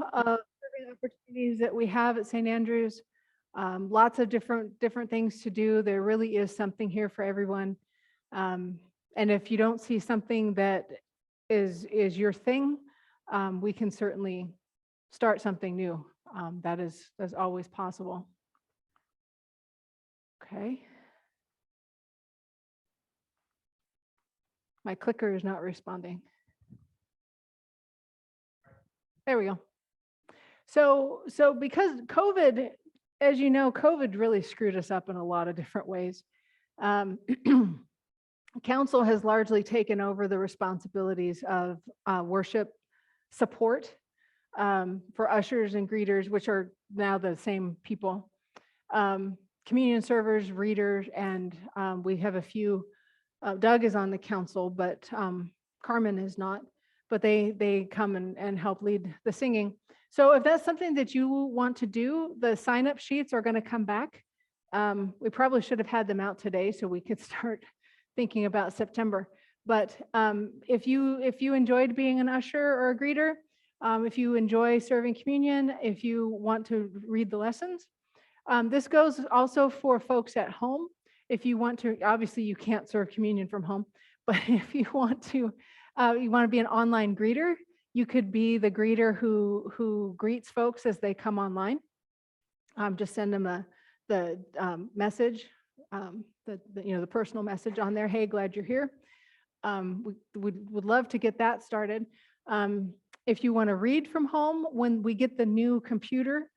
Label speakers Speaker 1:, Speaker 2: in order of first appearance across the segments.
Speaker 1: know serving opportunities that we have at St. Andrews. Lots of different things to do. There really is something here for everyone. And if you don't see something that is your thing, we can certainly start something new. That's always possible. Okay. My clicker is not responding. There we go. So because COVID, as you know, COVID really screwed us up in a lot of different ways. Council has largely taken over the responsibilities of worship support for ushers and greeters, which are now the same people, communion servers, readers, and we have a few. Doug is on the council, but Carmen is not. But they come and help lead the singing. So if that's something that you want to do, the sign-up sheets are going to come back. We probably should have had them out today so we could start thinking about September. But if you enjoyed being an usher or a greeter, if you enjoy serving communion, if you want to read the lessons, this goes also for folks at home. If you want to, obviously you can't serve communion from home, but if you want to be an online greeter, you could be the greeter who greets folks as they come online. Just send them the message, the personal message on there. Hey, glad you're here. We would love to get that started. If you want to read from home, when we get the new computer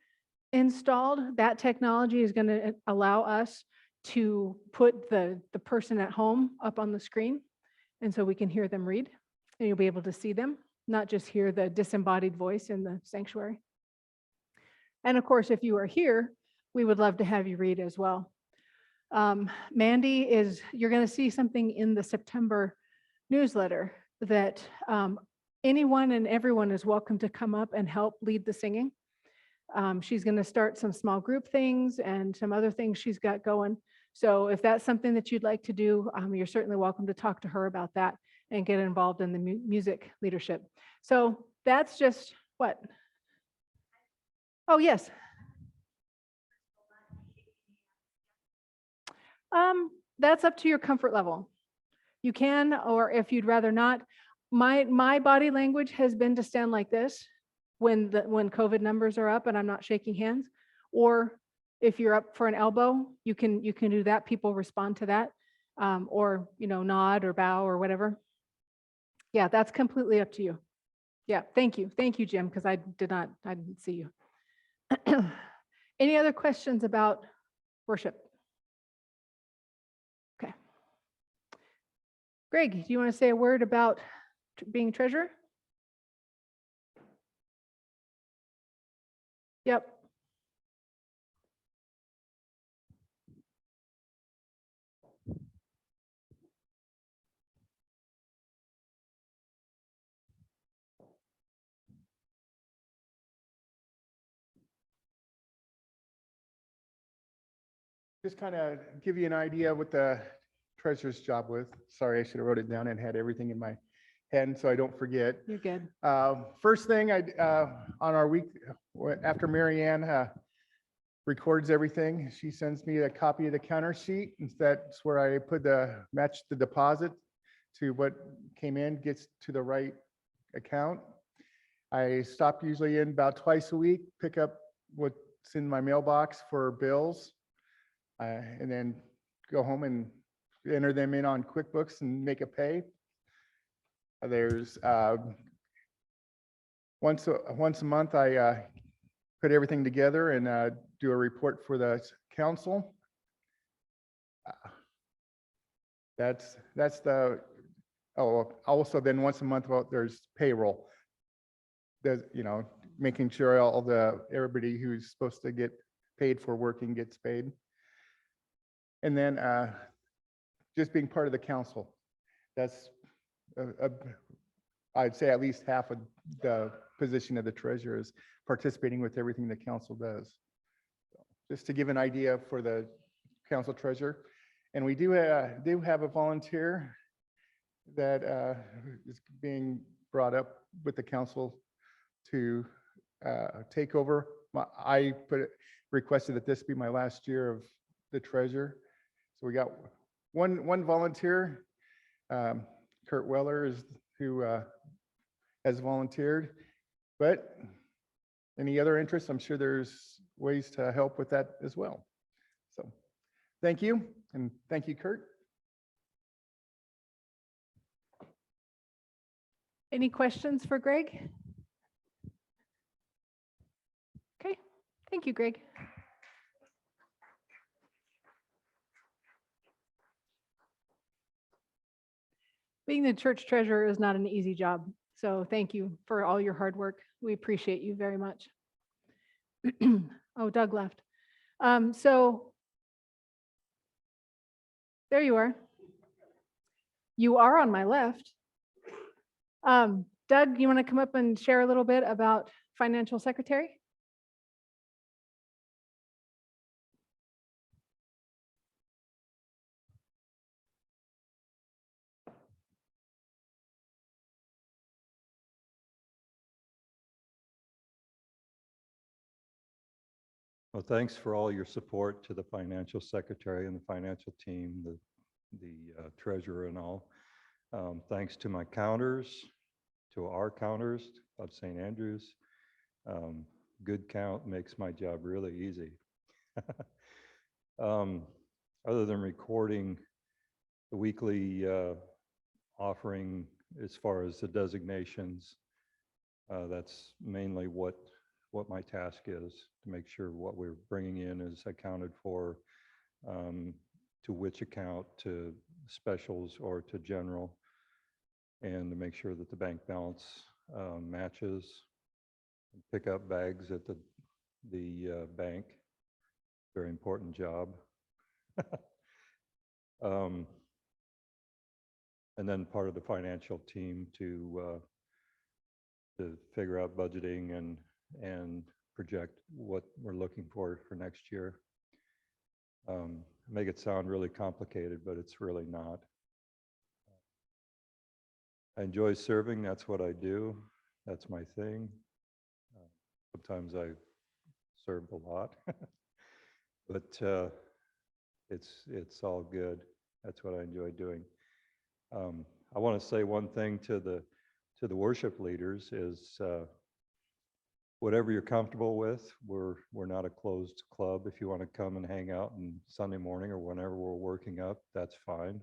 Speaker 1: installed, that technology is going to allow us to put the person at home up on the screen, and so we can hear them read, and you'll be able to see them, not just hear the disembodied voice in the sanctuary. And of course, if you are here, we would love to have you read as well. Mandy you're going to see something in the September newsletter that anyone and everyone is welcome to come up and help lead the singing. She's going to start some small group things and some other things she's got going. So if that's something that you'd like to do, you're certainly welcome to talk to her about that and get involved in the music leadership. So that's just what? Oh, yes. That's up to your comfort level. You can, or if you'd rather not. My body language has been to stand like this when COVID numbers are up and I'm not shaking hands, or if you're up for an elbow, you can do that. People respond to that, or nod or bow or whatever. Yeah, that's completely up to you. Yeah, thank you, Jim, because I didn't see you. Any other questions about worship? Okay. Greg, do you want to say a word about being treasurer? Yep.
Speaker 2: Just kind of give you an idea of what the treasurer's job was. Sorry, I should have wrote it down and had everything in my head so I don't forget.
Speaker 1: You're good.
Speaker 2: First thing on our week after Marianne records everything, she sends me a copy of the counter sheet, and that's where I match the deposit to what came in, gets to the right account. I stop usually in about twice a week, pick up what's in my mailbox for bills. And then go home and enter them in on QuickBooks and make a pay. There's once a month I put everything together and do a report for the council. That's the also then once a month there's payroll. There's making sure everybody who's supposed to get paid for working gets paid. And then just being part of the council. That's, I'd say at least half of the position of the treasurer is participating with everything the council does. Just to give an idea for the council treasurer. And we do have a volunteer that is being brought up with the council to take over. I requested that this be my last year of the treasurer. So we got one volunteer. Kurt Weller is who has volunteered. But any other interests, I'm sure there's ways to help with that as well. So thank you, and thank you, Kurt.
Speaker 1: Any questions for Greg? Okay, thank you, Greg. Being the church treasurer is not an easy job, so thank you for all your hard work. We appreciate you very much. Oh, Doug left. So there you are. You are on my left. Doug, you want to come up and share a little bit about financial secretary?
Speaker 3: Well, thanks for all your support to the financial secretary and the financial team, the treasurer and all. Thanks to my counters, to our counters of St. Andrews. Good count makes my job really easy. Other than recording the weekly offering as far as the designations, that's mainly what my task is, to make sure what we're bringing in is accounted for, to which account, to specials or to general, and to make sure that the bank balance matches. Pick up bags at the bank, very important job. And then part of the financial team to figure out budgeting and project what we're looking for next year. Make it sound really complicated, but it's really not. I enjoy serving. That's what I do. That's my thing. Sometimes I served a lot, but it's all good. That's what I enjoy doing. I want to say one thing to the worship leaders is, whatever you're comfortable with, we're not a closed club. If you want to come and hang out on Sunday morning or whenever we're working up, that's fine.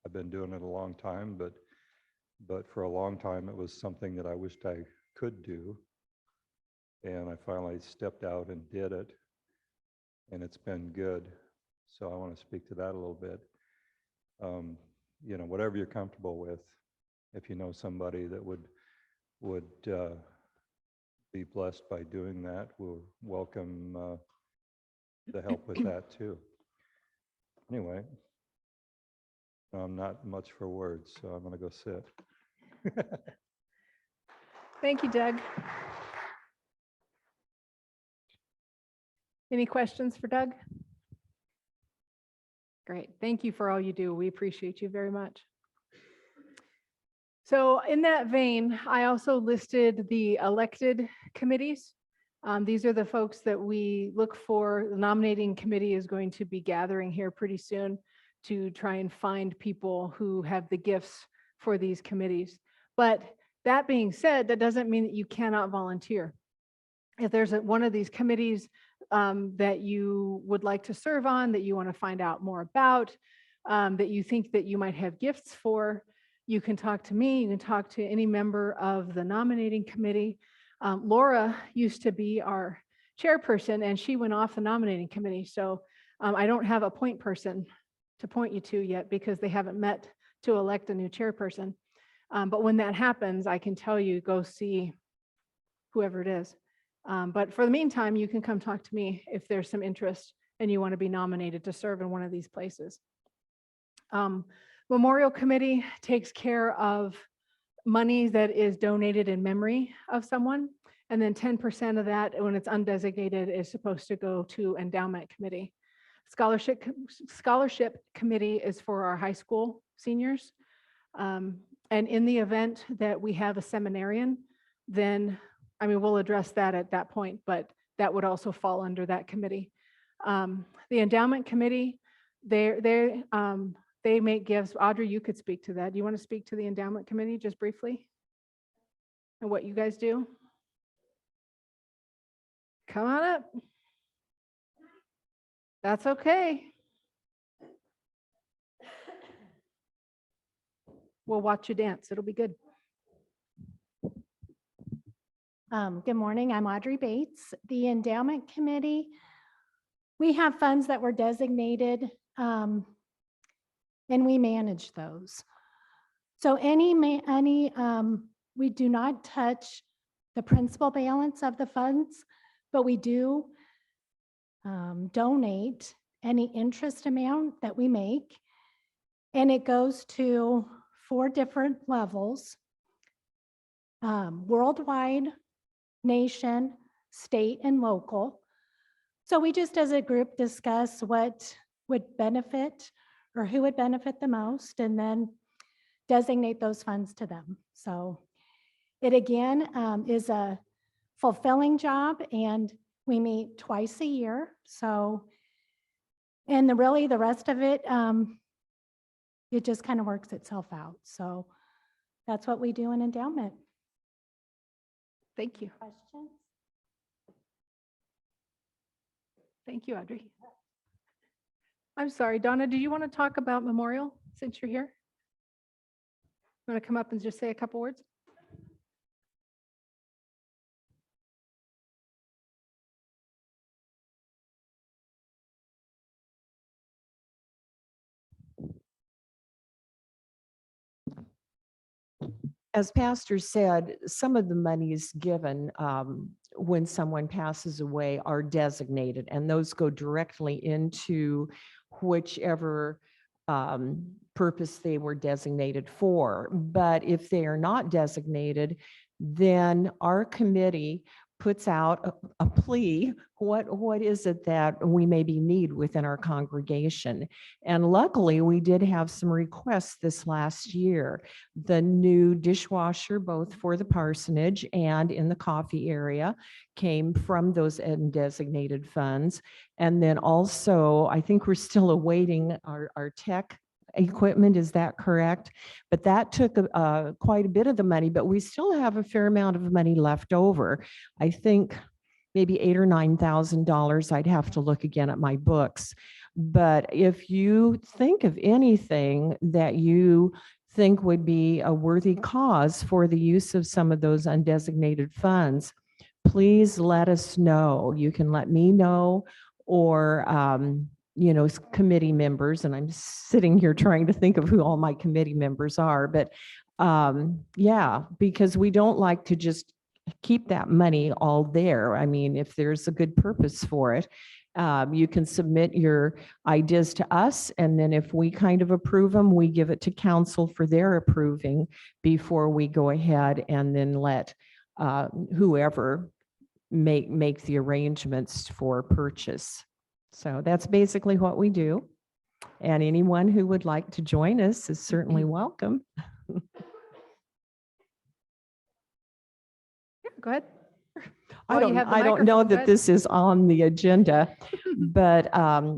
Speaker 3: I've been doing it a long time, but for a long time it was something that I wished I could do, and I finally stepped out and did it, and it's been good. So I want to speak to that a little bit. You know, whatever you're comfortable with. If you know somebody that would be blessed by doing that, we'll welcome the help with that too. Anyway, I'm not much for words, so I'm going to go sit.
Speaker 1: Thank you, Doug. Any questions for Doug? Great. Thank you for all you do. We appreciate you very much. So in that vein, I also listed the elected committees. These are the folks that we look for. The nominating committee is going to be gathering here pretty soon to try and find people who have the gifts for these committees. But that being said, that doesn't mean that you cannot volunteer. If there's one of these committees that you would like to serve on, that you want to find out more about, that you think that you might have gifts for, you can talk to me, you can talk to any member of the nominating committee. Laura used to be our chairperson, and she went off the nominating committee. So I don't have a point person to point you to yet because they haven't met to elect a new chairperson. But when that happens, I can tell you, go see whoever it is. But for the meantime, you can come talk to me if there's some interest and you want to be nominated to serve in one of these places. Memorial Committee takes care of money that is donated in memory of someone. And then 10% of that, when it's undesignated, is supposed to go to Endowment Committee. Scholarship Committee is for our high school seniors. And in the event that we have a seminarian then, I mean, we'll address that at that point, but that would also fall under that committee. The endowment committee, they make gifts. Audrey, you could speak to that. Do you want to speak to the endowment committee just briefly? And what you guys do? Come on up. That's okay. We'll watch you dance. It'll be good.
Speaker 4: Good morning, I'm Audrey Bates. The Endowment Committee, we have funds that were designated and we manage those. So we do not touch the principal balance of the funds, but we do donate any interest amount that we make. And it goes to 4 different levels: worldwide, nation, state, and local. So we just as a group discuss what would benefit or who would benefit the most, and then designate those funds to them. So it again is a fulfilling job, and we meet twice a year. So, and really the rest of it, it just kind of works itself out. So that's what we do in endowment.
Speaker 1: Thank you.
Speaker 4: Questions?
Speaker 1: Thank you, Audrey. I'm sorry, Donna, do you want to talk about Memorial since you're here? You want to come up and just say a couple words?
Speaker 5: As Pastor said, some of the monies given when someone passes away are designated, and those go directly into whichever purpose they were designated for. But if they are not designated, then our committee puts out a plea. What is it that we maybe need within our congregation? And luckily, we did have some requests this last year. The new dishwasher, both for the parsonage and in the coffee area, came from those undesignated funds. And then also, I think we're still awaiting our tech equipment, is that correct? But that took quite a bit of the money, but we still have a fair amount of money left over. I think maybe $8,000 or $9,000. I'd have to look again at my books. But if you think of anything that you think would be a worthy cause for the use of some of those undesignated funds, please let us know. You can let me know, or committee members, and I'm sitting here trying to think of who all my committee members are, but yeah, because we don't like to just keep that money all there. I mean, if there's a good purpose for it, you can submit your ideas to us, and then if we kind of approve them, we give it to council for their approving before we go ahead and then let whoever make the arrangements for purchase. So that's basically what we do. And anyone who would like to join us is certainly welcome.
Speaker 1: Yeah, go ahead.
Speaker 5: I
Speaker 1: While you have the
Speaker 5: don't know
Speaker 1: microphone, go
Speaker 5: that
Speaker 1: ahead.
Speaker 5: this is on the agenda, but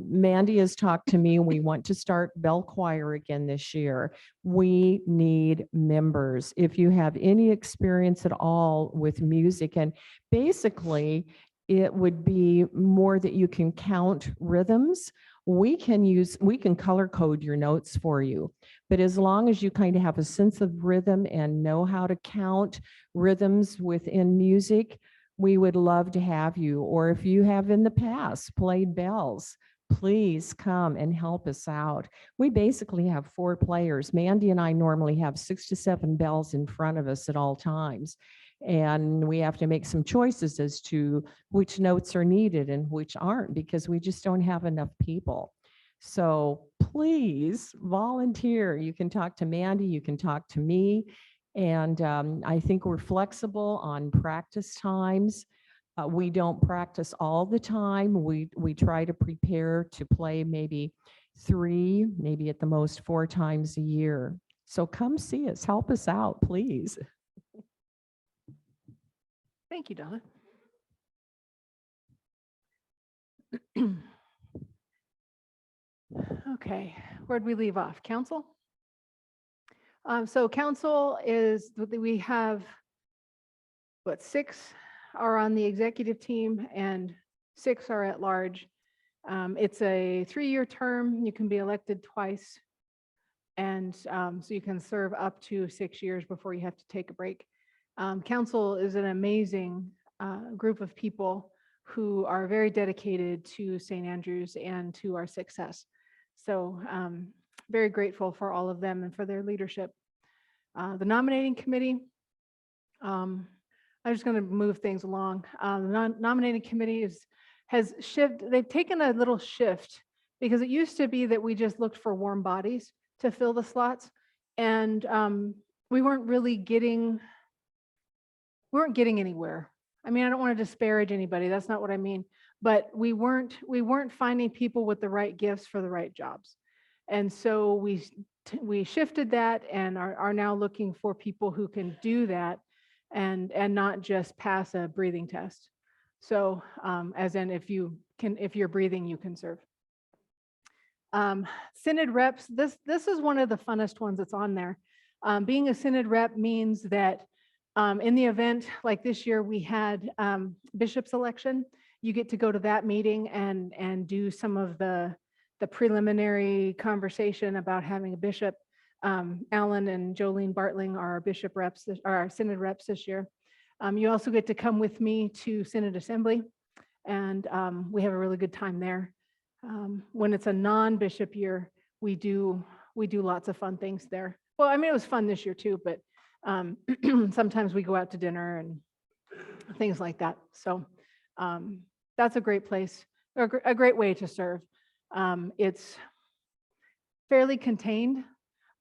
Speaker 5: Mandy has talked to me. We want to start bell choir again this year. We need members. If you have any experience at all with music, and basically it would be more that you can count rhythms. We can color code your notes for you, but as long as you kind of have a sense of rhythm and know how to count rhythms within music, we would love to have you. Or if you have in the past played bells, please come and help us out. We basically have 4 players. Mandy and I normally have 6 to 7 bells in front of us at all times. And we have to make some choices as to which notes are needed and which aren't, because we just don't have enough people. So please volunteer. You can talk to Mandy, you can talk to me. And I think we're flexible on practice times. We don't practice all the time. We try to prepare to play maybe 3, maybe at the most 4 times a year. So come see us, help us out, please.
Speaker 1: Thank you, Donna. Okay, where'd we leave off? Council? So council is, we have, what, 6 are on the executive team and 6 are at large. It's a 3-year term. You can be elected twice. And so you can serve up to 6 years before you have to take a break. Council is an amazing group of people who are very dedicated to St. Andrews and to our success. So very grateful for all of them and for their leadership. The nominating committee, I'm just going to move things along. The nominating committee has shifted. They've taken a little shift because it used to be that we just looked for warm bodies to fill the slots, and we weren't getting anywhere. I mean, I don't want to disparage anybody. That's not what I mean. But we weren't finding people with the right gifts for the right jobs. And so we shifted that and are now looking for people who can do that and not just pass a breathing test. So as in if you're breathing, you can serve. Synod reps, this is one of the funnest ones that's on there. Being a synod rep means that in the event like this year we had bishop's election, you get to go to that meeting and do some of the preliminary conversation about having a bishop. Alan and Jolene Bartling are our synod reps this year. You also get to come with me to Synod Assembly, and we have a really good time there. When it's a non-bishop year, we do lots of fun things there. Well, I mean, it was fun this year too, but sometimes we go out to dinner and things like that. So that's a great place, a great way to serve. It's fairly contained,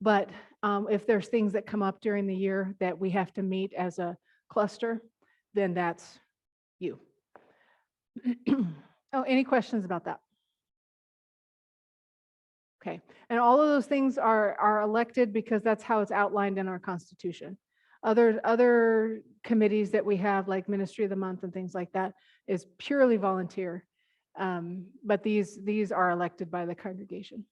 Speaker 1: but if there's things that come up during the year that we have to meet as a cluster, then that's you. Oh, any questions about that? Okay, and all of those things are elected because that's how it's outlined in our Constitution. Other committees that we have, like Ministry of the Month and things like that, is purely volunteer. But these are elected by the congregation.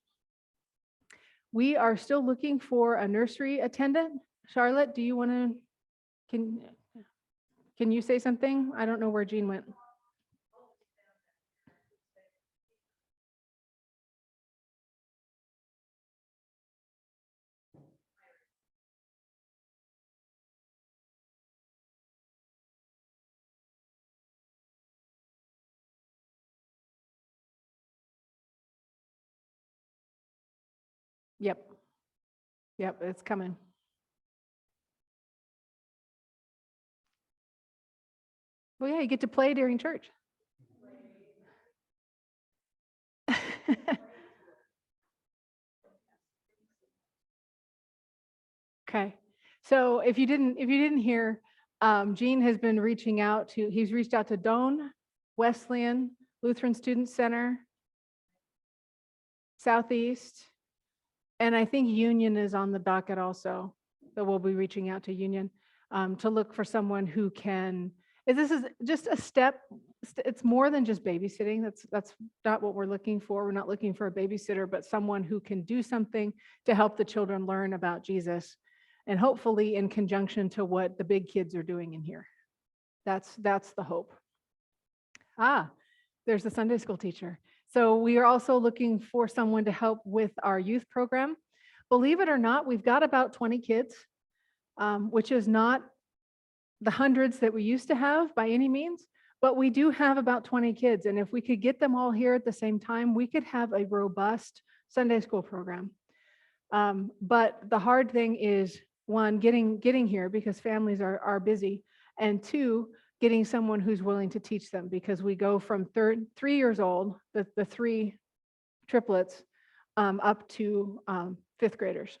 Speaker 1: We are still looking for a nursery attendant. Charlotte, do you want to, can you say something? I don't know where Jean went. Yep, it's coming. Well, yeah, you get to play during church. Okay, so if you didn't hear, Gene has been reaching out to, he's reached out to Doane, Wesleyan, Lutheran Student Center, Southeast, and I think Union is on the docket also. So we'll be reaching out to Union to look for someone who can, this is just a step, it's more than just babysitting. That's not what we're looking for. We're not looking for a babysitter, but someone who can do something to help the children learn about Jesus, and hopefully in conjunction to what the big kids are doing in here. That's the hope. There's the Sunday school teacher. So we are also looking for someone to help with our youth program. Believe it or not, we've got about 20 kids, which is not the hundreds that we used to have by any means, but we do have about 20 kids. And if we could get them all here at the same time, we could have a robust Sunday school program. But the hard thing is, one, getting here because families are busy, and two, getting someone who's willing to teach them, because we go from 3 years old, the 3 triplets, up to 5th graders.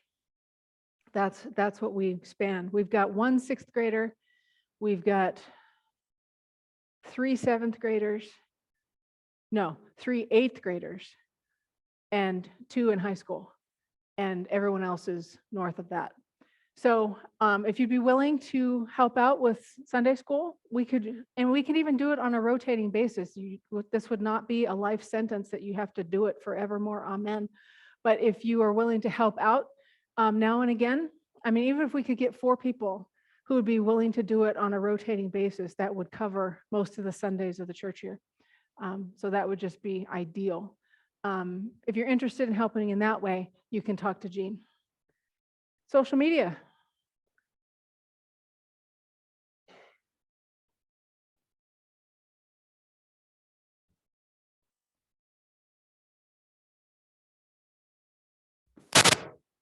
Speaker 1: That's what we span. We've got 1 6th grader, we've got 3 7th graders, no, 3 8th graders, and 2 in high school, and everyone else is north of that. So if you'd be willing to help out with Sunday school, we could even do it on a rotating basis. This would not be a life sentence that you have to do it forevermore. Amen. But if you are willing to help out now and again, I mean, even if we could get 4 people who would be willing to do it on a rotating basis, that would cover most of the Sundays of the church year. So that would just be ideal. If you're interested in helping in that way, you can talk to Jean. Social media.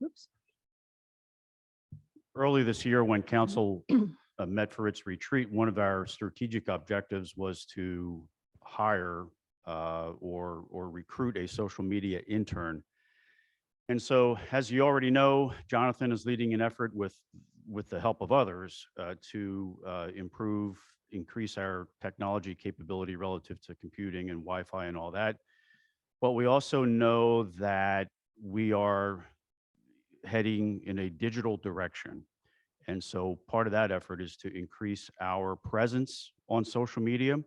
Speaker 1: Oops.
Speaker 6: Early this year, when council met for its retreat, one of our strategic objectives was to hire or recruit a social media intern. And so, as you already know, Jonathan is leading an effort with the help of others to increase our technology capability relative to computing and Wi-Fi and all that. But we also know that we are heading in a digital direction. And so part of that effort is to increase our presence on social media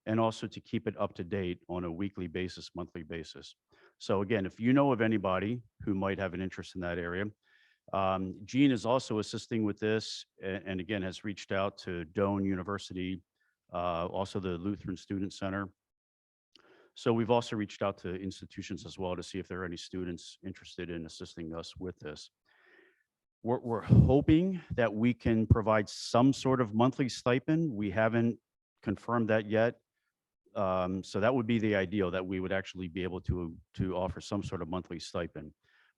Speaker 6: and also to keep it up to date on a weekly basis, monthly basis. So again, if you know of anybody who might have an interest in that area, Jean is also assisting with this and again has reached out to Doane University, also the Lutheran Student Center. So we've also reached out to institutions as well to see if there are any students interested in assisting us with this. We're hoping that we can provide some sort of monthly stipend. We haven't confirmed that yet. So that would be the ideal, that we would actually be able to offer some sort of monthly stipend.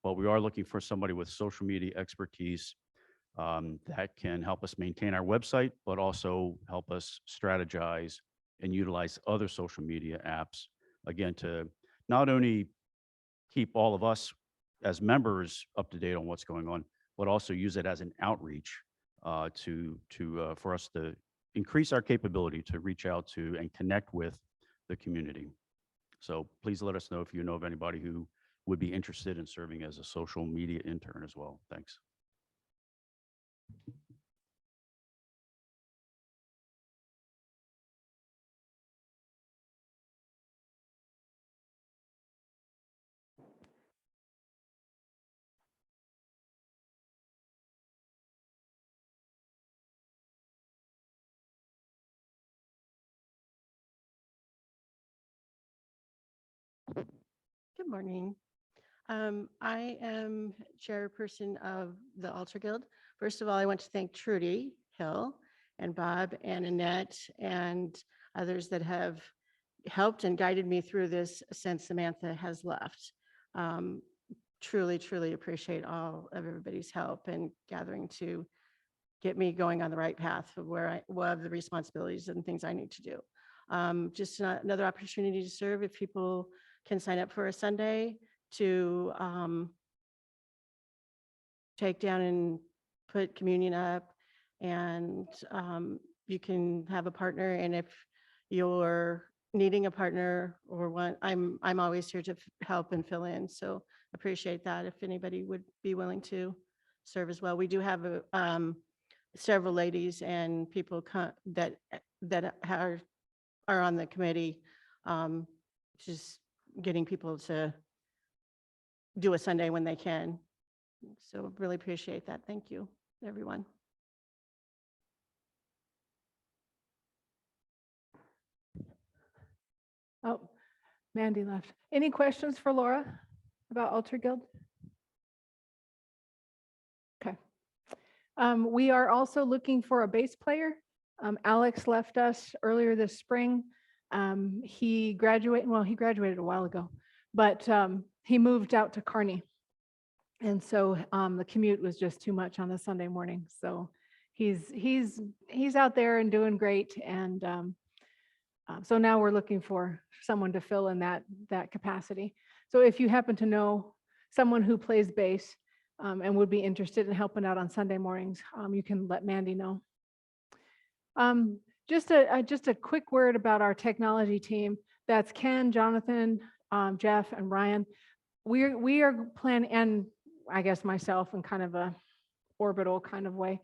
Speaker 6: But we are looking for somebody with social media expertise that can help us maintain our website, but also help us strategize and utilize other social media apps, again, to not only keep all of us as members up to date on what's going on, but also use it as an outreach for us to increase our capability to reach out to and connect with the community. So please let us know if you know of anybody who would be interested in serving as a social media intern as well. Thanks.
Speaker 7: Good morning. I am chairperson of the Altar Guild. First of all, I want to thank Trudy Hill and Bob and Annette and others that have helped and guided me through this since Samantha has left. Truly, truly appreciate all of everybody's help and gathering to get me going on the right path of what the responsibilities and things I need to do. Just another opportunity to serve. If people can sign up for a Sunday to take down and put communion up, and you can have a partner. And if you're needing a partner or one, I'm always here to help and fill in. So appreciate that if anybody would be willing to serve as well. We do have several ladies and people that are on the committee, just getting people to do a Sunday when they can. So really appreciate that. Thank you, everyone.
Speaker 1: Oh, Mandy left. Any questions for Laura about Altar Guild? Okay. We are also looking for a bass player. Alex left us earlier this spring. He graduated a while ago, but he moved out to Kearney. And so the commute was just too much on a Sunday morning. So he's out there and doing great. And so now we're looking for someone to fill in that capacity. So if you happen to know someone who plays bass and would be interested in helping out on Sunday mornings, you can let Mandy know. Just a quick word about our technology team. That's Ken, Jonathan, Jeff, and Ryan. We are planning, and I guess myself and kind of a orbital kind of way.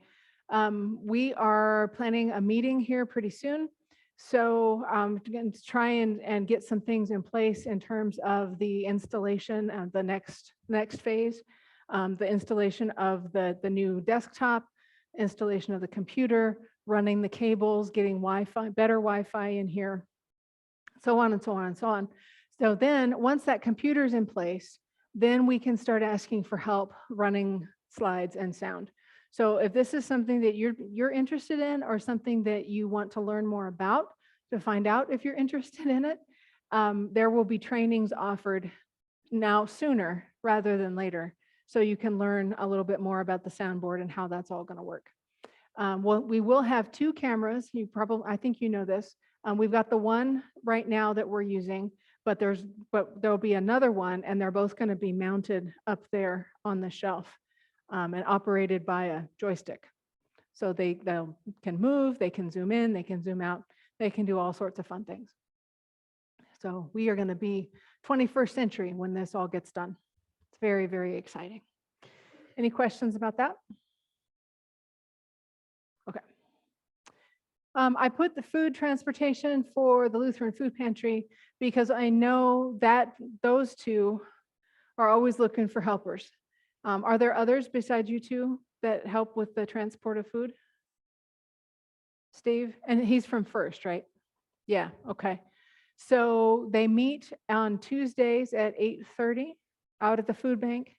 Speaker 1: We are planning a meeting here pretty soon. So again, to try and get some things in place in terms of the installation of the next phase, the installation of the new desktop, installation of the computer, running the cables, getting Wi-Fi, better Wi-Fi in here, so on and so on and so on. So then once that computer's in place, then we can start asking for help running slides and sound. So if this is something that you're interested in, or something that you want to learn more about to find out if you're interested in it, there will be trainings offered now sooner rather than later. So you can learn a little bit more about the soundboard and how that's all going to work. Well, we will have 2 cameras. I think you know this. We've got the one right now that we're using, but there'll be another one, and they're both going to be mounted up there on the shelf and operated by a joystick. So they can move, they can zoom in, they can zoom out, they can do all sorts of fun things. So we are going to be 21st century when this all gets done. It's very, very exciting. Any questions about that? Okay. I put the food transportation for the Lutheran Food Pantry because I know that those 2 are always looking for helpers. Are there others besides you 2 that help with the transport of food? Steve, and he's from First, right? Yeah, okay. So they meet on Tuesdays at 8:30 out at the food bank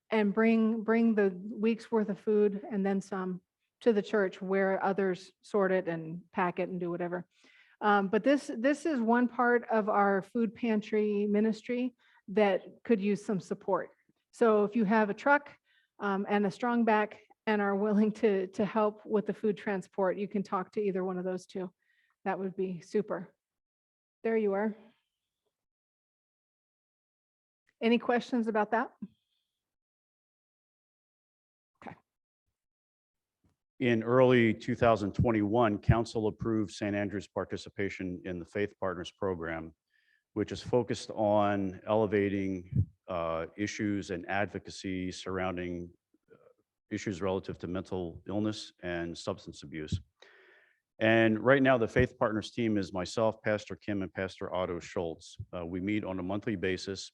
Speaker 1: and bring the week's worth of food and then some to the church, where others sort it and pack it and do whatever. But this is one part of our food pantry ministry that could use some support. So if you have a truck and a strong back and are willing to help with the food transport, you can talk to either one of those 2. That would be super. There you are. Any questions about that? Okay.
Speaker 6: In early 2021, council approved St. Andrew's participation in the Faith Partners program, which is focused on elevating issues and advocacy surrounding issues relative to mental illness and substance abuse. And right now, the Faith Partners team is myself, Pastor Kim, and Pastor Otto Schultz. We meet on a monthly basis.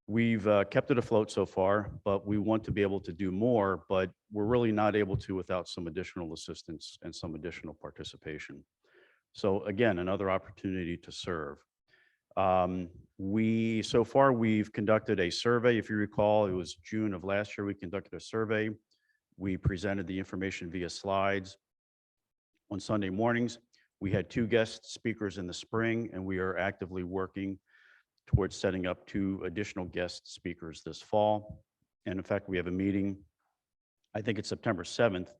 Speaker 6: We've kept it afloat so far, but we want to be able to do more, but we're really not able to without some additional assistance and some additional participation. So again, another opportunity to serve. So far, we've conducted a survey. If you recall, it was June of last year, we conducted a survey. We presented the information via slides on Sunday mornings. We had 2 guest speakers in the spring, and we are actively working towards setting up 2 additional guest speakers this fall. And in fact, we have a meeting, I think it's September 7th,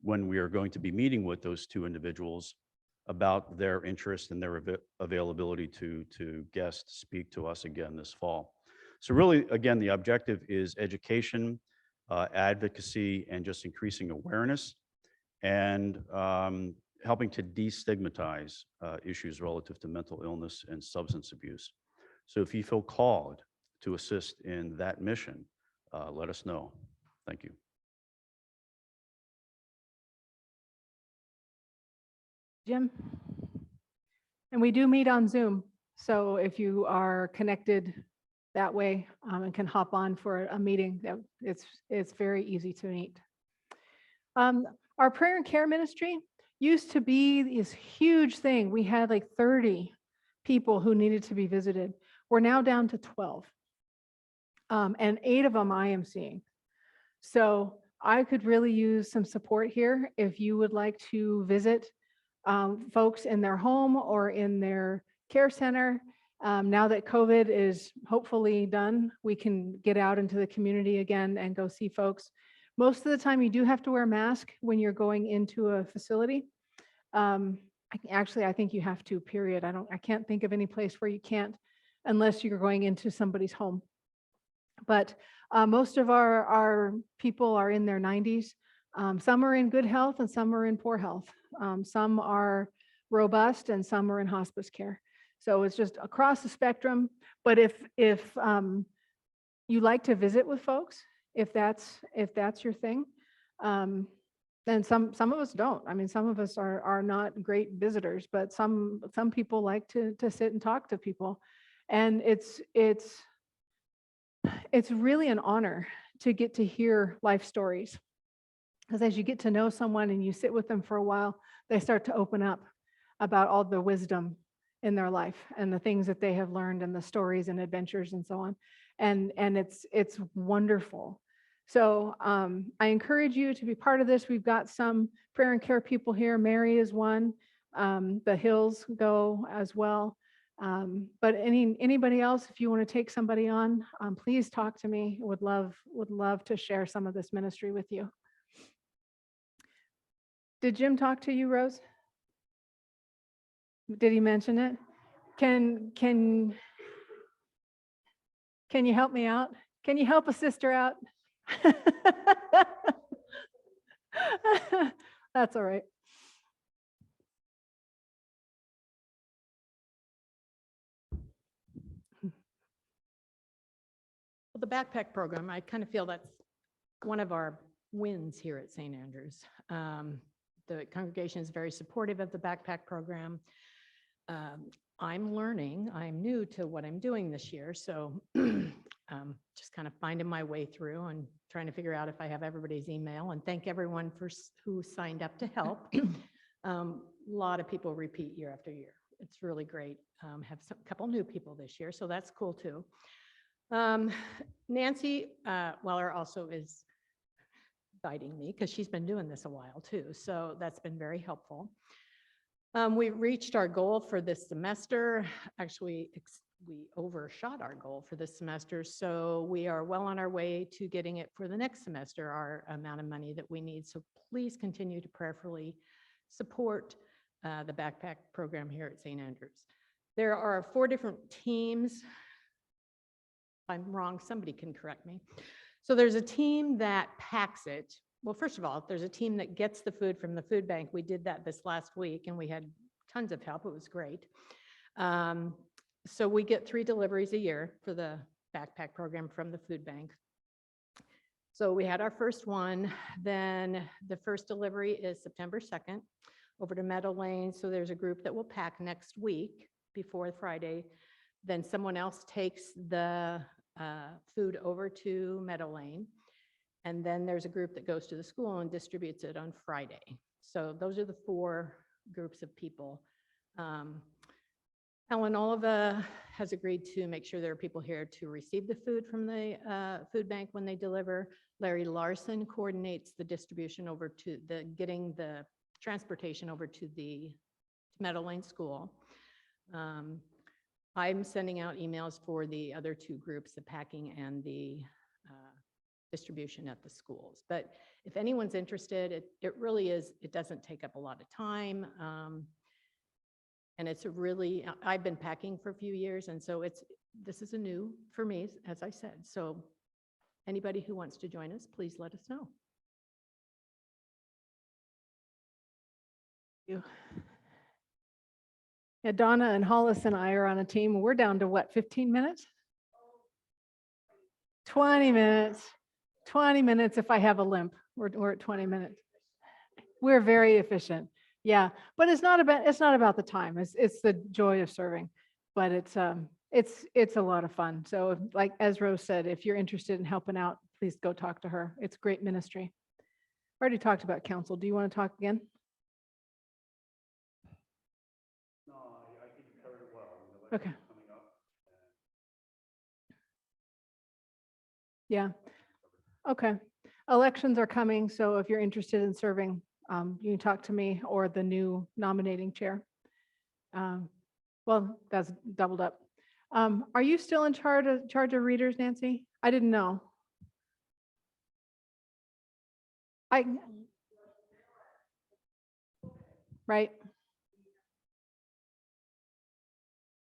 Speaker 6: when we are going to be meeting with those 2 individuals about their interest and their availability to guest speak to us again this fall. So really, again, the objective is education, advocacy, and just increasing awareness, and helping to destigmatize issues relative to mental illness and substance abuse. So if you feel called to assist in that mission, let us know. Thank you.
Speaker 1: Jim? And we do meet on Zoom. So if you are connected that way and can hop on for a meeting, it's very easy to meet. Our prayer and care ministry used to be this huge thing. We had like 30 people who needed to be visited. We're now down to 12. And 8 of them I am seeing. So I could really use some support here if you would like to visit folks in their home or in their care center. Now that COVID is hopefully done, we can get out into the community again and go see folks. Most of the time you do have to wear a mask when you're going into a facility. Actually, I think you have to, period. I can't think of any place where you can't, unless you're going into somebody's home. But most of our people are in their 90s. Some are in good health and some are in poor health. Some are robust and some are in hospice care. So it's just across the spectrum. But if you like to visit with folks, if that's your thing, And some of us don't. I mean, some of us are not great visitors, but some people like to sit and talk to people. And it's really an honor to get to hear life stories. Because as you get to know someone and you sit with them for a while, they start to open up about all the wisdom in their life and the things that they have learned and the stories and adventures and so on. And it's wonderful. So I encourage you to be part of this. We've got some prayer and care people here. Mary is one. The Hills go as well. But anybody else, if you want to take somebody on, please talk to me. Would love to share some of this ministry with you. Did Jim talk to you, Rose? Did he mention it? Can you help me out? Can you help a sister out? That's all right.
Speaker 8: Well, the backpack program, I kind of feel that's one of our wins here at St. Andrews. The congregation is very supportive of the backpack program. I'm learning, I'm new to what I'm doing this year, so just kind of finding my way through and trying to figure out if I have everybody's email, and thank everyone who signed up to help. A lot of people repeat year after year. It's really great. Have a couple new people this year, so that's cool too. Nancy Weller also is guiding me because she's been doing this a while too. So that's been very helpful. We reached our goal for this semester. Actually, we overshot our goal for this semester. So we are well on our way to getting it for the next semester, our amount of money that we need. So please continue to prayerfully support the backpack program here at St. Andrews. There are 4 different teams. If I'm wrong, somebody can correct me. So there's a team that packs it. Well, first of all, there's a team that gets the food from the food bank. We did that this last week and we had tons of help. It was great. So we get 3 deliveries a year for the backpack program from the food bank. So we had our first one. Then the first delivery is September 2nd over to Meadow Lane. So there's a group that will pack next week before Friday. Then someone else takes the food over to Meadow Lane. And then there's a group that goes to the school and distributes it on Friday. So those are the 4 groups of people. Ellen Oliva has agreed to make sure there are people here to receive the food from the food bank when they deliver. Larry Larson coordinates the distribution over to getting the transportation over to the Meadow Lane School. I'm sending out emails for the other 2 groups, the packing and the distribution at the schools. But if anyone's interested, it really is, it doesn't take up a lot of time. And it's a really, I've been packing for a few years, and so this is a new for me, as I said. So anybody who wants to join us, please let us know.
Speaker 1: Thank you. Yeah, Donna and Hollis and I are on a team. We're down to what, 15 minutes? 20 minutes. 20 minutes if I have a limp. We're at 20 minutes. We're very efficient. Yeah, but it's not about the time. It's the joy of serving. But it's a lot of fun. So like as Rose said, if you're interested in helping out, please go talk to her. It's great ministry. I already talked about council. Do you want to talk again?
Speaker 6: No, I think you covered it well.
Speaker 1: Okay. Yeah. Okay. Elections are coming, so if you're interested in serving, you can talk to me or the new nominating chair. Well, that's doubled up. Are you still in charge of readers, Nancy? I didn't know. Right.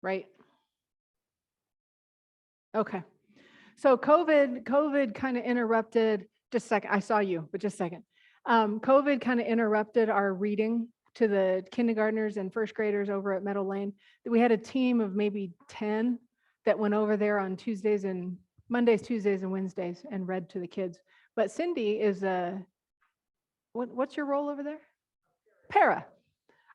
Speaker 1: Right. Okay. So COVID kind of interrupted, just a second, I saw you, but just a second. COVID kind of interrupted our reading to the kindergartners and first graders over at Meadow Lane. We had a team of maybe 10 that went over there on Mondays, Tuesdays, and Wednesdays and read to the kids. But Cindy is what's your role over there? Para.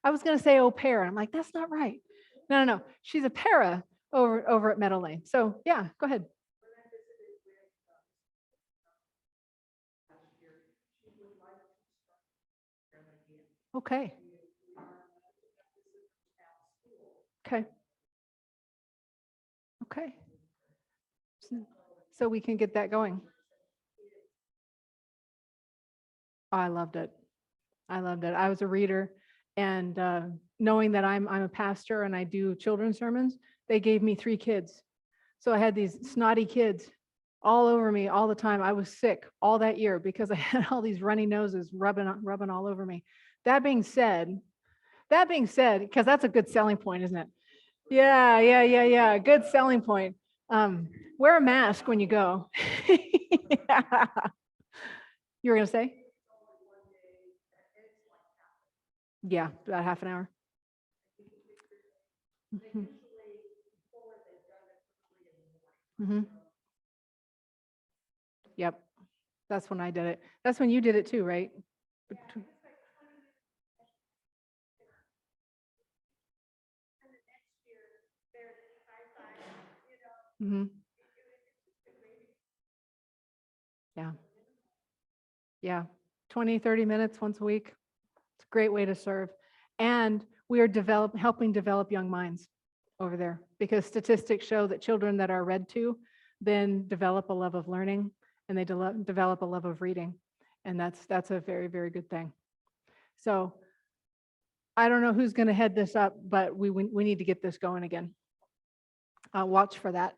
Speaker 1: I was going to say au pair. I'm like, that's not right. No. She's a para over at Meadow Lane. So yeah, go ahead. Okay. Okay. Okay. So we can get that going. I loved it. I loved it. I was a reader, and knowing that I'm a pastor and I do children's sermons, they gave me 3 kids. So I had these snotty kids all over me all the time. I was sick all that year because I had all these runny noses rubbing all over me. That being said, because that's a good selling point, isn't it? Yeah. Good selling point. Wear a mask when you go. Yeah. You were going to say? Yeah, about half an hour. Mhm. Mhm. Yep. That's when I did it. That's when you did it too, right? Mm-hmm. Yeah. Yeah. 20, 30 minutes once a week. It's a great way to serve. And we are helping develop young minds over there, because statistics show that children that are read to then develop a love of learning, and they develop a love of reading. And that's a very, very good thing. So I don't know who's going to head this up, but we need to get this going again. Watch for that.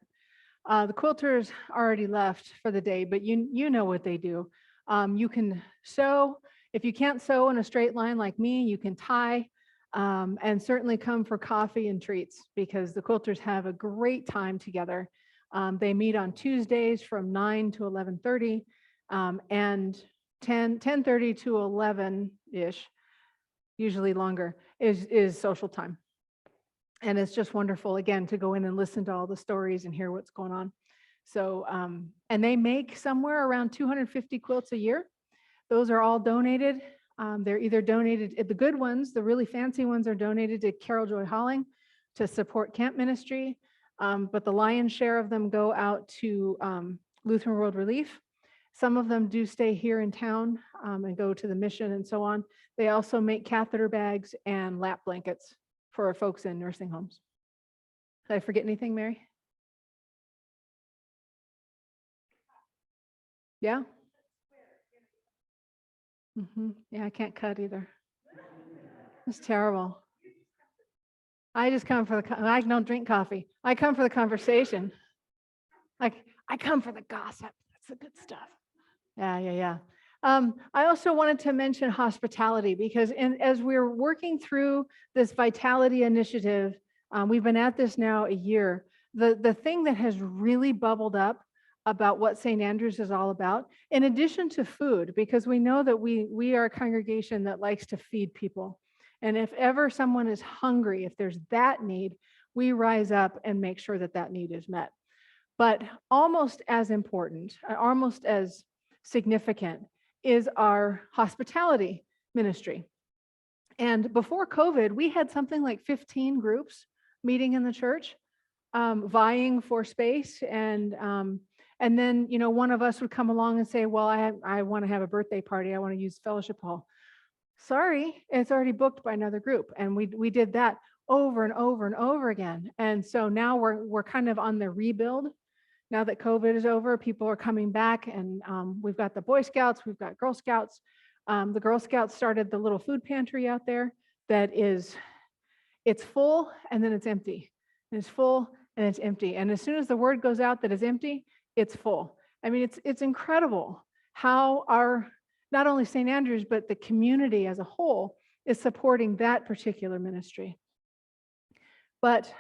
Speaker 1: The quilters already left for the day, but you know what they do. You can sew. If you can't sew in a straight line like me, you can tie, and certainly come for coffee and treats, because the quilters have a great time together. They meet on Tuesdays from 9 to 11:30, and 10:30 to 11-ish, usually longer, is social time. And it's just wonderful, again, to go in and listen to all the stories and hear what's going on. So, and they make somewhere around 250 quilts a year. Those are all donated. They're either donated, the good ones, the really fancy ones, are donated to Carol Joy Holling to support camp ministry. But the lion's share of them go out to Lutheran World Relief. Some of them do stay here in town and go to the mission and so on. They also make catheter bags and lap blankets for folks in nursing homes. Did I forget anything, Mary? Yeah? Yeah, I can't cut either. It's terrible. I just come for I don't drink coffee. I come for the conversation. Like, I come for the gossip. That's the good stuff. Yeah. I also wanted to mention hospitality, because as we're working through this Vitality Initiative, we've been at this now a year. The thing that has really bubbled up about what St. Andrews is all about, in addition to food, because we know that we are a congregation that likes to feed people. And if ever someone is hungry, if there's that need, we rise up and make sure that that need is met. But almost as important, almost as significant, is our hospitality ministry. And before COVID, we had something like 15 groups meeting in the church, vying for space. And then, one of us would come along and say, well, I want to have a birthday party. I want to use fellowship hall. Sorry, it's already booked by another group. And we did that over and over and over again. And so now we're kind of on the rebuild. Now that COVID is over, people are coming back, and we've got the Boy Scouts, we've got Girl Scouts. The Girl Scouts started the little food pantry out there it's full and then it's empty. And it's full and it's empty. And as soon as the word goes out that it's empty, it's full. I mean, it's incredible how not only St. Andrews, but the community as a whole is supporting that particular ministry. But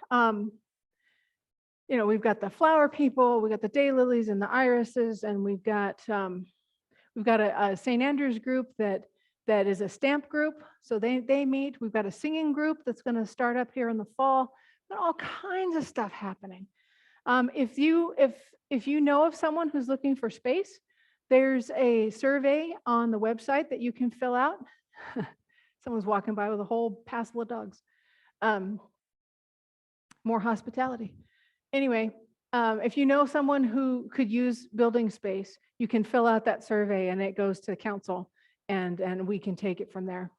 Speaker 1: we've got the flower people, we've got the daylilies and the irises, and we've got a St. Andrews group that is a stamp group. So they meet. We've got a singing group that's going to start up here in the fall. But all kinds of stuff happening. If you know of someone who's looking for space, There's a survey on the website that you can fill out. Someone's walking by with a whole passel of dogs. More hospitality. Anyway, if you know someone who could use building space, you can fill out that survey and it goes to council and we can take it from there.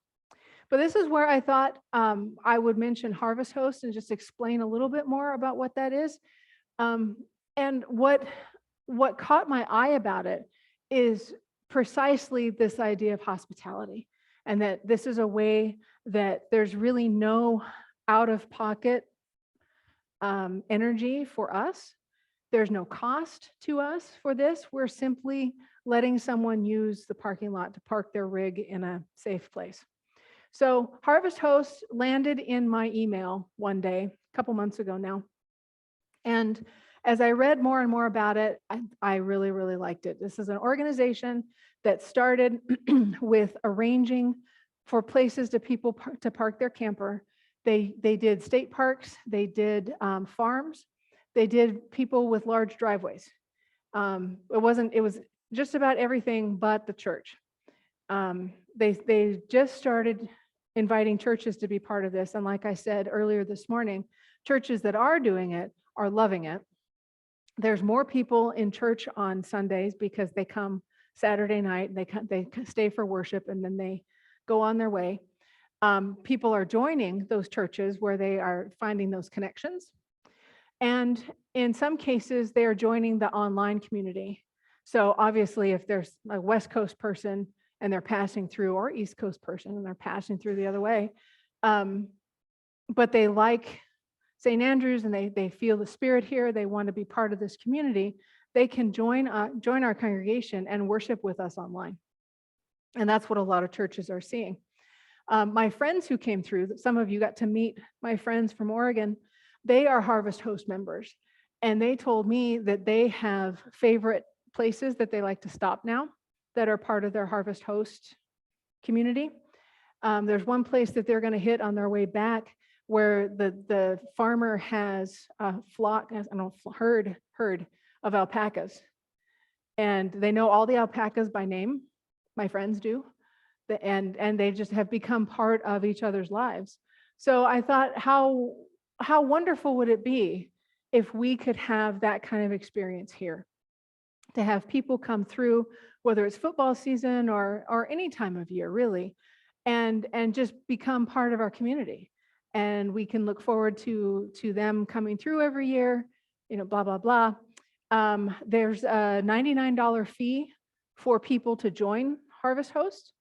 Speaker 1: But this is where I thought I would mention Harvest Host and just explain a little bit more about what that is. And what caught my eye about it is precisely this idea of hospitality, and that this is a way that there's really no out-of-pocket energy for us. There's no cost to us for this. We're simply letting someone use the parking lot to park their rig in a safe place. So Harvest Host landed in my email one day, a couple months ago now. And as I read more and more about it, I really, really liked it. This is an organization that started with arranging for places to people to park their camper. They did state parks, they did farms, they did people with large driveways. It was just about everything but the church. They just started inviting churches to be part of this. And like I said earlier this morning, churches that are doing it are loving it. There's more people in church on Sundays because they come Saturday night, they stay for worship, and then they go on their way. People are joining those churches where they are finding those connections. And in some cases, they are joining the online community. So obviously, if there's a West Coast person and they're passing through, or East Coast person and they're passing through the other way, but they like St. Andrews and they feel the spirit here, they want to be part of this community, they can join our congregation and worship with us online. And that's what a lot of churches are seeing. My friends who came through, some of you got to meet my friends from Oregon, they are Harvest Host members. And they told me that they have favorite places that they like to stop now that are part of their Harvest Host community. There's one place that they're going to hit on their way back where the farmer has a flock, herd of alpacas. And they know all the alpacas by name, my friends do. And they just have become part of each other's lives. So I thought, how wonderful would it be if we could have that kind of experience here? To have people come through, whether it's football season or any time of year, really, and just become part of our community. And we can look forward to them coming through every year, blah, blah, blah. There's a $99 fee for people to join Harvest Host.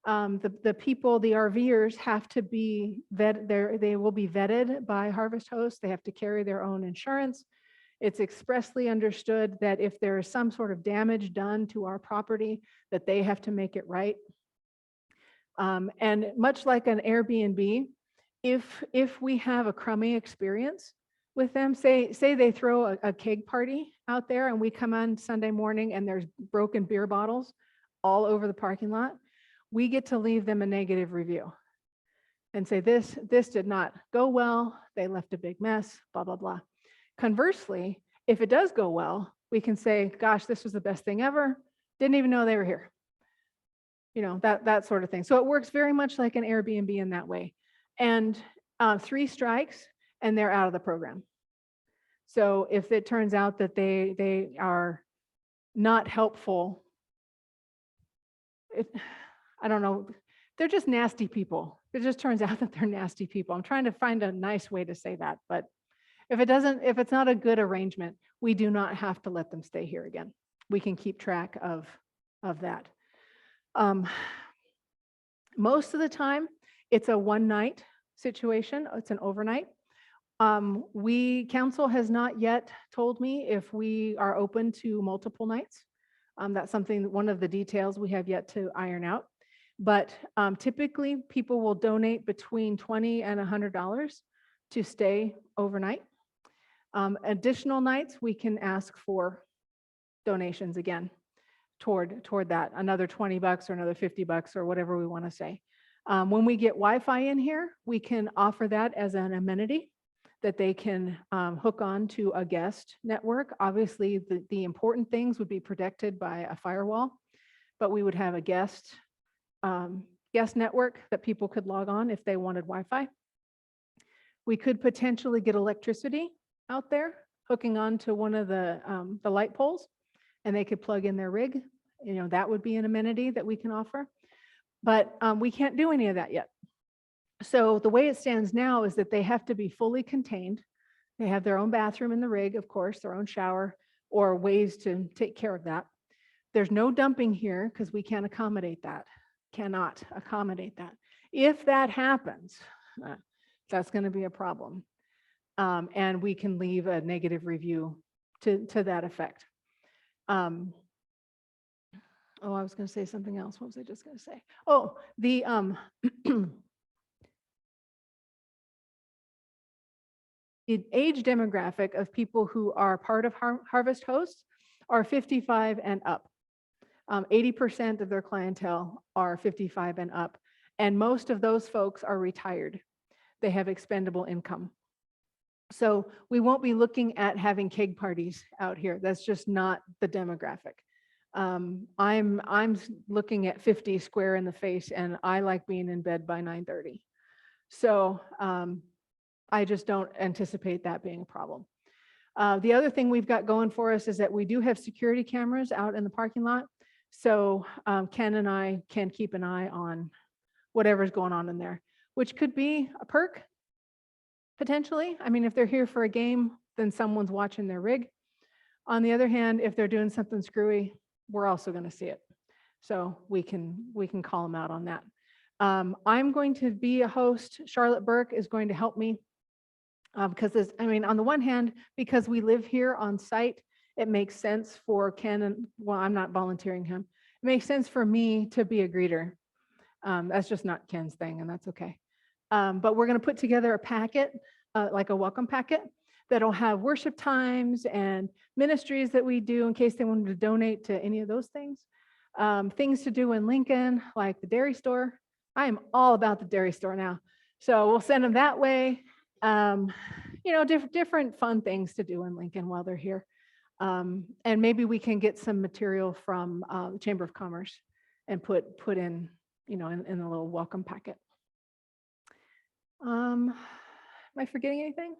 Speaker 1: The people, the RVers, have to be vetted. They will be vetted by Harvest Host. They have to carry their own insurance. It's expressly understood that if there is some sort of damage done to our property, that they have to make it right. And much like an Airbnb, if we have a crummy experience with them, say they throw a keg party out there and we come on Sunday morning and there's broken beer bottles all over the parking lot, we get to leave them a negative review and say, this did not go well, they left a big mess, blah, blah, blah. Conversely, if it does go well, we can say, gosh, this was the best thing ever, didn't even know they were here. That sort of thing. So it works very much like an Airbnb in that way. And 3 strikes and they're out of the program. So if it turns out that they are not helpful, I don't know, they're just nasty people. It just turns out that they're nasty people. I'm trying to find a nice way to say that, but if it's not a good arrangement, we do not have to let them stay here again. We can keep track of that. Most of the time, it's a one-night situation. It's an overnight. Council has not yet told me if we are open to multiple nights. That's one of the details we have yet to iron out. But typically, people will donate between $20 and $100 to stay overnight. Additional nights, we can ask for donations again toward that, another $20 or another $50 or whatever we want to say. When we get Wi-Fi in here, we can offer that as an amenity. that they can hook on to a guest network. Obviously, the important things would be protected by a firewall, but we would have a guest network that people could log on if they wanted Wi-Fi. We could potentially get electricity out there hooking on to one of the light poles, and they could plug in their rig. You know, that would be an amenity that we can offer. But we can't do any of that yet. So the way it stands now is that they have to be fully contained. They have their own bathroom in the rig, of course, their own shower, or ways to take care of that. There's no dumping here because we can't accommodate that, cannot accommodate that. If that happens, that's going to be a problem. And we can leave a negative review to that effect. Oh, I was going to say something else. What was I just going to say? Oh, the the age demographic of people who are part of Harvest Hosts are 55 and up. 80% of their clientele are 55 and up, and most of those folks are retired. They have expendable income. So we won't be looking at having keg parties out here. That's just not the demographic. I'm looking at 50 square in the face, and I like being in bed by 9:30. So I just don't anticipate that being a problem. The other thing we've got going for us is that we do have security cameras out in the parking lot. So Ken and I can keep an eye on whatever's going on in there, which could be a perk, potentially. I mean, if they're here for a game, then someone's watching their rig. On the other hand, if they're doing something screwy, we're also going to see it. So we can call them out on that. I'm going to be a host. Charlotte Burke is going to help me because this, I mean, on the one hand, because we live here on site, it makes sense for Ken and, well, I'm not volunteering him. It makes sense for me to be a greeter. That's just not Ken's thing, and that's okay. But we're going to put together a packet, like a welcome packet, that'll have worship times and ministries that we do in case they wanted to donate to any of those things. Things to do in Lincoln, like the dairy store. I am all about the dairy store now. So we'll send them that way. You know, different fun things to do in Lincoln while they're here. And maybe we can get some material from the Chamber of Commerce and put in, you know, in a little welcome packet. Am I forgetting anything?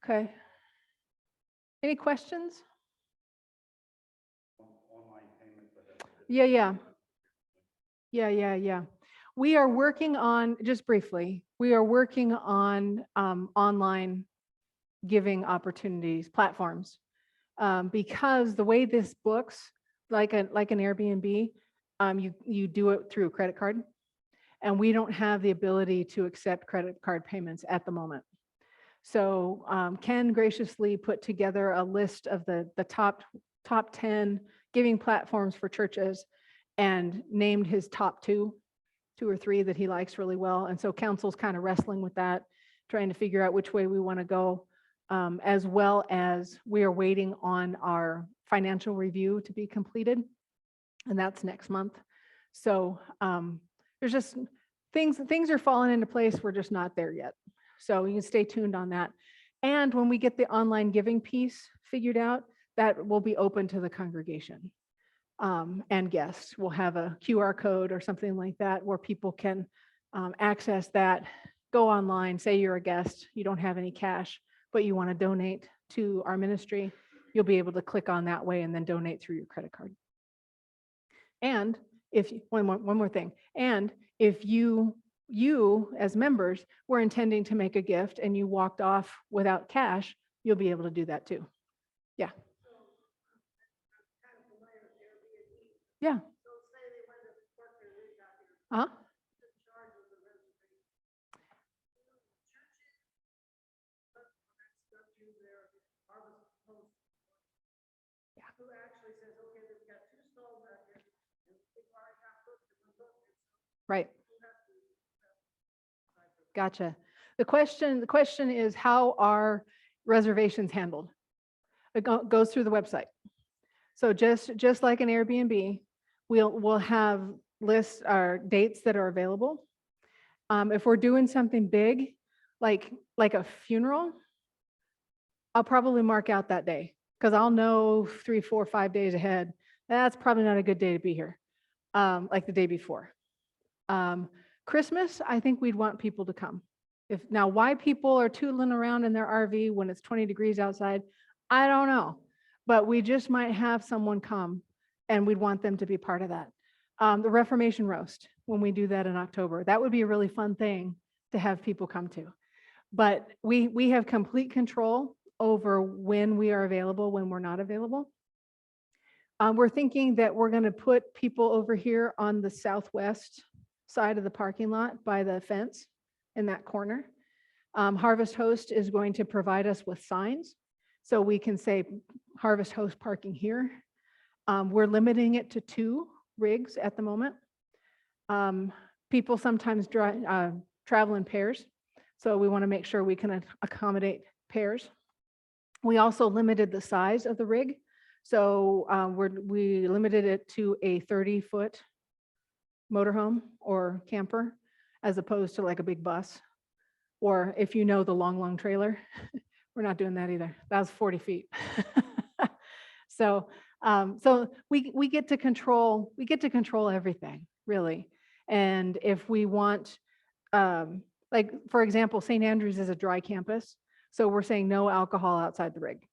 Speaker 1: Okay. Any questions? Yeah. We are working on, just briefly, we are working on online giving opportunities, platforms, because the way this books, like an Airbnb, you do it through a credit card, and we don't have the ability to accept credit card payments at the moment. So Ken graciously put together a list of the top 10 giving platforms for churches and named his top two or three that he likes really well. And so council's kind of wrestling with that, trying to figure out which way we want to go, as well as we are waiting on our financial review to be completed. And that's next month. So there's just things are falling into place. We're just not there yet. So you can stay tuned on that. And when we get the online giving piece figured out, that will be open to the congregation and guests. We'll have a QR code or something like that where people can access that, go online, say you're a guest, you don't have any cash, but you want to donate to our ministry. You'll be able to click on that way and then donate through your credit card. And if one more thing, and if you as members were intending to make a gift and you walked off without cash, you'll be able to do that too. Yeah. Yeah. Uh-huh. Right. Gotcha. The question is, how are reservations handled? It goes through the website. So just like an Airbnb, we'll have lists or dates that are available, If we're doing something big, like a funeral, I'll probably mark out that day because I'll know 3, 4, 5 days ahead. That's probably not a good day to be here, like the day before. Christmas, I think we'd want people to come. Now, why people are tootling around in their RV when it's 20 degrees outside, I don't know. But we just might have someone come and we'd want them to be part of that. The Reformation Roast, when we do that in October, that would be a really fun thing to have people come to. But we have complete control over when we are available, when we're not available. We're thinking that we're going to put people over here on the southwest side of the parking lot by the fence in that corner. Harvest Host is going to provide us with signs so we can say Harvest Host parking here. We're limiting it to 2 rigs at the moment. People sometimes travel in pairs, so we want to make sure we can accommodate pairs. We also limited the size of the rig. So we limited it to a 30-foot motorhome or camper, as opposed to like a big bus. Or if you know the long trailer, we're not doing that either. That was 40 feet. So we get to control everything, really. And if we want, like for example, St. Andrews is a dry campus. So we're saying no alcohol outside the rig.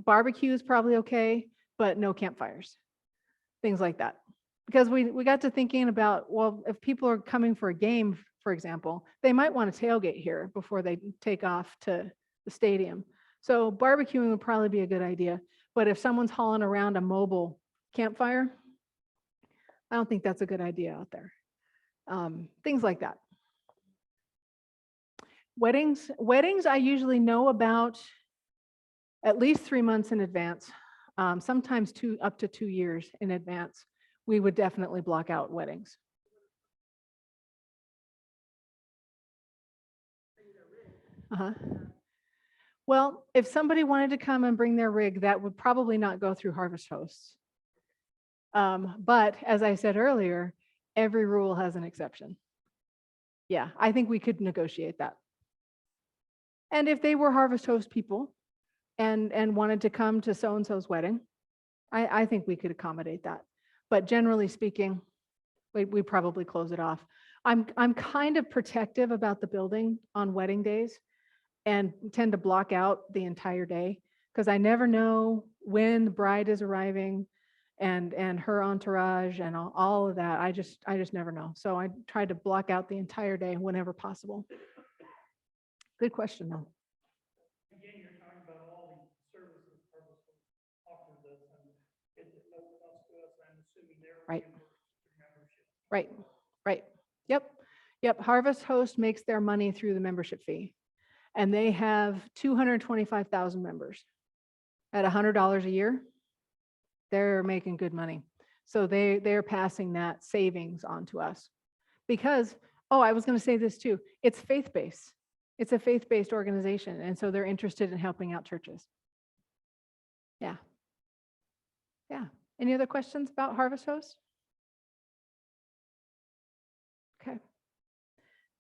Speaker 1: Barbecue is probably okay, but no campfires, things like that. Because we got to thinking about, well, if people are coming for a game, for example, they might want to tailgate here before they take off to the stadium. So barbecuing would probably be a good idea. But if someone's hauling around a mobile campfire, I don't think that's a good idea out there. Things like that. Weddings I usually know about at least 3 months in advance, sometimes up to 2 years in advance. We would definitely block out weddings. Well, if somebody wanted to come and bring their rig, that would probably not go through Harvest Hosts. But as I said earlier, every rule has an exception. Yeah, I think we could negotiate that. And if they were Harvest Host people and wanted to come to so-and-so's wedding, I think we could accommodate that. But generally speaking, we probably close it off. I'm kind of protective about the building on wedding days and tend to block out the entire day because I never know when the bride is arriving and her entourage and all of that. I just never know. So I try to block out the entire day whenever possible. Good question, though.
Speaker 9: Again, you're talking about all the services Harvest offers us, and it's no cost to us. I'm assuming they're
Speaker 1: Right.
Speaker 9: membership.
Speaker 1: Right. Yep. Harvest Host makes their money through the membership fee. And they have 225,000 members. At $100 a year, they're making good money. So they're passing that savings on to us. Because, I was going to say this too, it's faith-based. It's a faith-based organization. And so they're interested in helping out churches. Yeah. Any other questions about Harvest Host? Okay.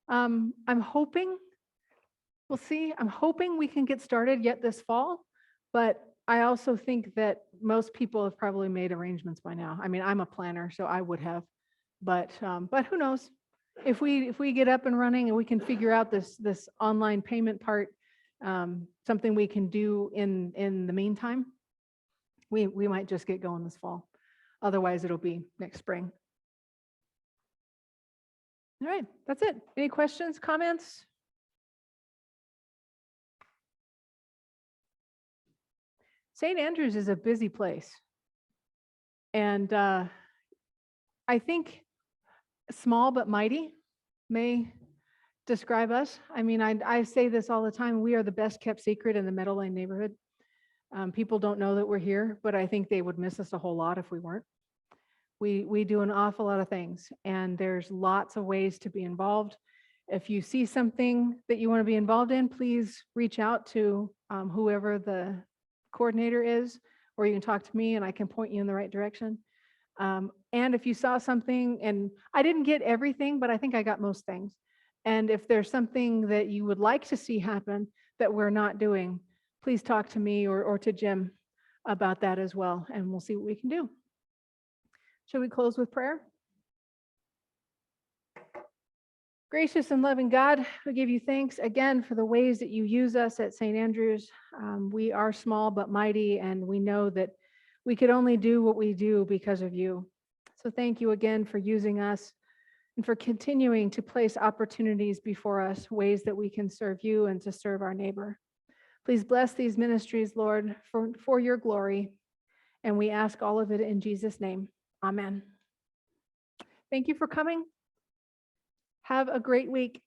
Speaker 1: I'm hoping, we'll see. I'm hoping we can get started yet this fall, but I also think that most people have probably made arrangements by now. I mean, I'm a planner, so I would have, but who knows? If we get up and running and we can figure out this online payment part, something we can do in the meantime, we might just get going this fall. Otherwise, it'll be next spring. All right, that's it. Any questions, comments? St. Andrews is a busy place. And I think small but mighty may describe us. I mean, I say this all the time. We are the best kept secret in the Meadow Lane neighborhood. People don't know that we're here, but I think they would miss us a whole lot if we weren't. We do an awful lot of things, and there's lots of ways to be involved. If you see something that you want to be involved in, please reach out to whoever the coordinator is, or you can talk to me and I can point you in the right direction. And if you saw something, and I didn't get everything, but I think I got most things. And if there's something that you would like to see happen that we're not doing, please talk to me or to Jim about that as well, and we'll see what we can do. Shall we close with prayer? Gracious and loving God, we give you thanks again for the ways that you use us at St. Andrew's. We are small but mighty, and we know that we could only do what we do because of you. So thank you again for using us and for continuing to place opportunities before us, ways that we can serve you and to serve our neighbor. Please bless these ministries, Lord, for your glory. And we ask all of it in Jesus' name. Amen. Thank you for coming. Have a great week.